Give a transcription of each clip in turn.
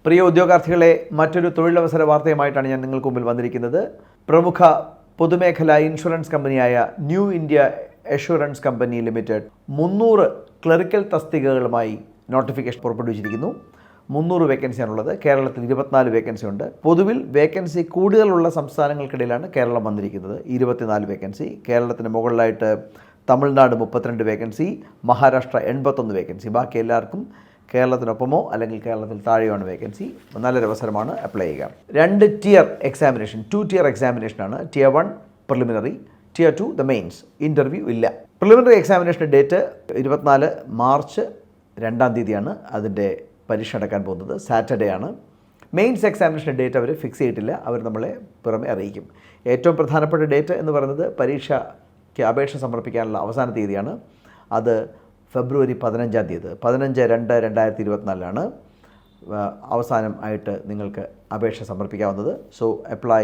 പ്രിയ ഉദ്യോഗാർത്ഥികളെ, മറ്റൊരു തൊഴിലവസര വാർത്തയുമായിട്ടാണ് ഞാൻ നിങ്ങൾക്ക് മുമ്പിൽ വന്നിരിക്കുന്നത്. പ്രമുഖ പൊതുമേഖലാ ഇൻഷുറൻസ് കമ്പനിയായ New India assurance company limited 300 clerical തസ്തികകളുമായി നോട്ടിഫിക്കേഷൻ പുറപ്പെടുവിച്ചിരിക്കുന്നു. 300 വേക്കൻസിയാണുള്ളത്. കേരളത്തിൽ 24 വേക്കൻസി ഉണ്ട്. പൊതുവിൽ വേക്കൻസി കൂടുതലുള്ള സംസ്ഥാനങ്ങൾക്കിടയിലാണ് കേരളം വന്നിരിക്കുന്നത്. 24 വേക്കൻസി. കേരളത്തിന് മുകളിലായിട്ട് തമിഴ്നാട് 32 വേക്കൻസി, മഹാരാഷ്ട്ര 81 വേക്കൻസി. ബാക്കി എല്ലാവർക്കും കേരളത്തിനൊപ്പമോ അല്ലെങ്കിൽ കേരളത്തിൽ താഴെയാണ് വേക്കൻസി. നല്ലൊരു അവസരമാണ്, അപ്ലൈ ചെയ്യുക. 2 ടിയർ എക്സാമിനേഷൻ, 2 ടിയർ എക്സാമിനേഷനാണ്. Tier 1 preliminary, tier 2 the mains. Interview ഇല്ല. പ്രിലിമിനറി എക്സാമിനേഷൻ്റെ ഡേറ്റ് 24 മാർച്ച് 2-ാം തീയതിയാണ് അതിൻ്റെ പരീക്ഷ നടക്കാൻ പോകുന്നത്. സാറ്റർഡേ ആണ്. മെയിൻസ് എക്സാമിനേഷൻ്റെ ഡേറ്റ് അവർ ഫിക്സ് ചെയ്തിട്ടില്ല. അവർ നമ്മളെ പുറമെ അറിയിക്കും. ഏറ്റവും പ്രധാനപ്പെട്ട ഡേറ്റ് എന്ന് പറയുന്നത് പരീക്ഷയ്ക്ക് അപേക്ഷ സമർപ്പിക്കാനുള്ള അവസാന തീയതിയാണ്. അത് ഫെബ്രുവരി 15-ാം തീയതി. 15/2/2024 അവസാനം ആയിട്ട് നിങ്ങൾക്ക് അപേക്ഷ സമർപ്പിക്കാവുന്നത്. So apply,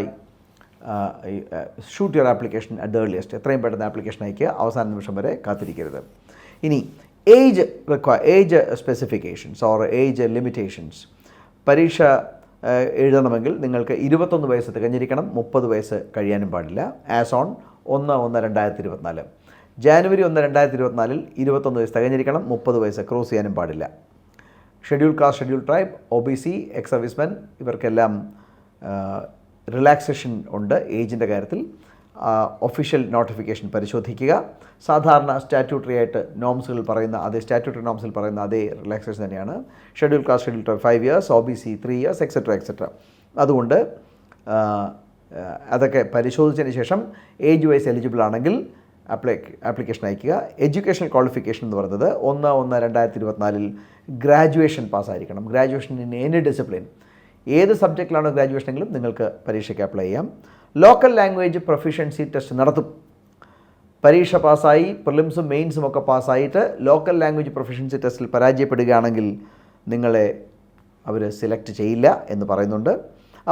shoot your application at the earliest. എത്രയും പെട്ടെന്ന് ആപ്ലിക്കേഷൻ അയക്കുക. അവസാന നിമിഷം വരെ കാത്തിരിക്കരുത്. ഇനി age specifications or age limitations. പരീക്ഷ എഴുതണമെങ്കിൽ നിങ്ങൾക്ക് 21 വയസ്സ് തികഞ്ഞിരിക്കണം. 30 വയസ്സ് കഴിയാനും പാടില്ല. As on 1/1/2024. ജാനുവരി 1, 2024 21 വയസ്സ് തികഞ്ഞിരിക്കണം. 30 വയസ്സ് ക്രോസ് ചെയ്യാനും പാടില്ല. Schedule caste, schedule tribe, OBC, ex servicemen ഇവർക്കെല്ലാം റിലാക്സേഷൻ ഉണ്ട് ഏജിൻ്റെ കാര്യത്തിൽ. ഒഫീഷ്യൽ നോട്ടിഫിക്കേഷൻ പരിശോധിക്കുക. സാധാരണ സ്റ്റാറ്റ്യൂട്ടറി ആയിട്ട് നോംസുകൾ പറയുന്ന അതേ സ്റ്റാറ്റ്യൂട്ടറി നോംസിൽ പറയുന്ന അതേ റിലാക്സേഷൻ തന്നെയാണ്. Schedule caste, schedule tribe 5 years, OBC 3 years, etcetera. അതുകൊണ്ട് അതൊക്കെ പരിശോധിച്ചതിന് ശേഷം ഏജ് വൈസ് എലിജിബിൾ ആണെങ്കിൽ ആപ്ലിക്കേഷൻ അയക്കുക. എഡ്യൂക്കേഷണൽ ക്വാളിഫിക്കേഷൻ എന്ന് പറയുന്നത് 1/1/2024 ഗ്രാജുവേഷൻ പാസ്സായിരിക്കണം. Graduation in any discipline. ഏത് സബ്ജക്റ്റിലാണോ ഗ്രാജുവേഷനെങ്കിലും നിങ്ങൾക്ക് പരീക്ഷയ്ക്ക് അപ്ലൈ ചെയ്യാം. ലോക്കൽ ലാംഗ്വേജ് പ്രൊഫിഷ്യൻസി ടെസ്റ്റ് നടത്തും. പരീക്ഷ പാസ്സായി, പ്രിലിംസും മെയിൻസും ഒക്കെ പാസ്സായിട്ട് ലോക്കൽ ലാംഗ്വേജ് പ്രൊഫിഷ്യൻസി ടെസ്റ്റിൽ പരാജയപ്പെടുകയാണെങ്കിൽ നിങ്ങളെ അവർ സെലക്ട് ചെയ്യില്ല എന്ന് പറയുന്നുണ്ട്.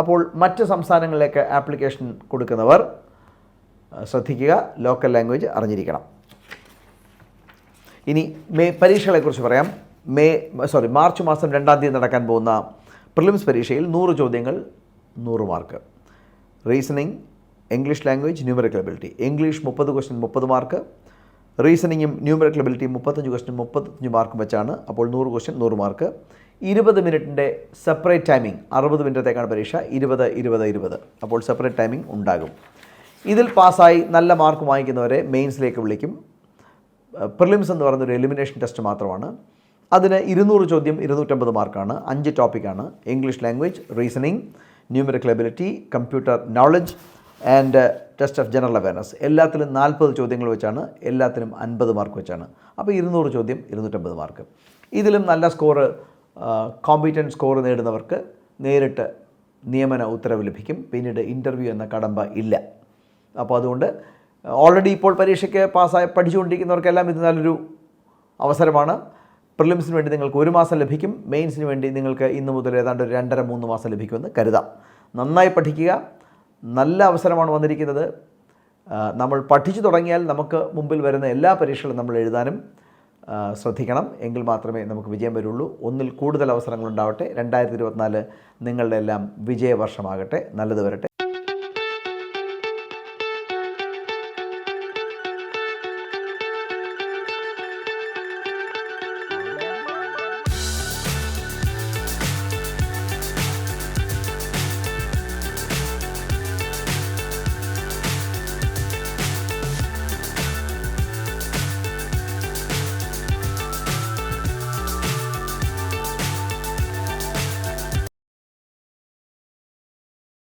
അപ്പോൾ മറ്റ് സംസ്ഥാനങ്ങളിലേക്ക് ആപ്ലിക്കേഷൻ കൊടുക്കുന്നവർ ശ്രദ്ധിക്കുക, ലോക്കൽ ലാംഗ്വേജ് അറിഞ്ഞിരിക്കണം. ഇനി പരീക്ഷകളെക്കുറിച്ച് പറയാം. മാർച്ച് മാസം 2-ാം തീയതി നടക്കാൻ പോകുന്ന പ്രിലിംസ് പരീക്ഷയിൽ 100 ചോദ്യങ്ങൾ, 100 mark. Reasoning, English language, numerical ability. English 30 question 30 mark. റീസണിങ്ങും ന്യൂമറിക്കൽ എബിലിറ്റിയും 35 ക്വസ്റ്റ്യൻ 35 മാർക്കും വെച്ചാണ്. അപ്പോൾ 100 ക്വസ്റ്റ്യൻ 100 മാർക്ക്. 20 മിനിറ്റിൻ്റെ സെപ്പറേറ്റ് ടൈമിംഗ്. 60 മിനിറ്റത്തേക്കാണ് പരീക്ഷ. 20. അപ്പോൾ സെപ്പറേറ്റ് ടൈമിംഗ് ഉണ്ടാകും. ഇതിൽ പാസ്സായി നല്ല മാർക്ക് വാങ്ങിക്കുന്നവരെ മെയിൻസിലേക്ക് വിളിക്കും. പ്രിലിംസ് എന്ന് പറയുന്നൊരു എലിമിനേഷൻ ടെസ്റ്റ് മാത്രമാണ്. അതിന് 200 ചോദ്യം 250 മാർക്കാണ്. 5 ടോപ്പിക്കാണ്. English language, reasoning, numerical ability, computer knowledge and test of general awareness. എല്ലാത്തിലും 40 ചോദ്യങ്ങൾ വെച്ചാണ്. എല്ലാത്തിനും 50 മാർക്ക് വെച്ചാണ്. അപ്പോൾ 200 ചോദ്യം 250 മാർക്ക്. ഇതിലും നല്ല സ്കോറ്, കോമ്പീറ്റൻറ്റ് സ്കോർ നേടുന്നവർക്ക് നേരിട്ട് നിയമന ഉത്തരവ് ലഭിക്കും. പിന്നീട് ഇൻ്റർവ്യൂ എന്ന കടമ്പ ഇല്ല. അപ്പോൾ അതുകൊണ്ട് ഓൾറെഡി ഇപ്പോൾ പരീക്ഷയ്ക്ക് പഠിച്ചുകൊണ്ടിരിക്കുന്നവർക്കെല്ലാം ഇത് നല്ലൊരു അവസരമാണ്. പ്രിലിംസിന് വേണ്ടി നിങ്ങൾക്ക് 1 മാസം ലഭിക്കും. മെയിൻസിന് വേണ്ടി നിങ്ങൾക്ക് ഇന്ന് മുതൽ ഏതാണ്ട് 2.5-3 മാസം ലഭിക്കുമെന്ന് കരുതാം. നന്നായി പഠിക്കുക. നല്ല അവസരമാണ് വന്നിരിക്കുന്നത്. നമ്മൾ പഠിച്ചു തുടങ്ങിയാൽ നമുക്ക് മുമ്പിൽ വരുന്ന എല്ലാ പരീക്ഷകളും നമ്മൾ എഴുതാനും ശ്രദ്ധിക്കണം. എങ്കിൽ മാത്രമേ നമുക്ക് വിജയം വരുള്ളൂ. ഒന്നിൽ കൂടുതൽ അവസരങ്ങളുണ്ടാവട്ടെ. 2024 നിങ്ങളുടെ എല്ലാം വിജയവർഷമാകട്ടെ. നല്ലത് വരട്ടെ.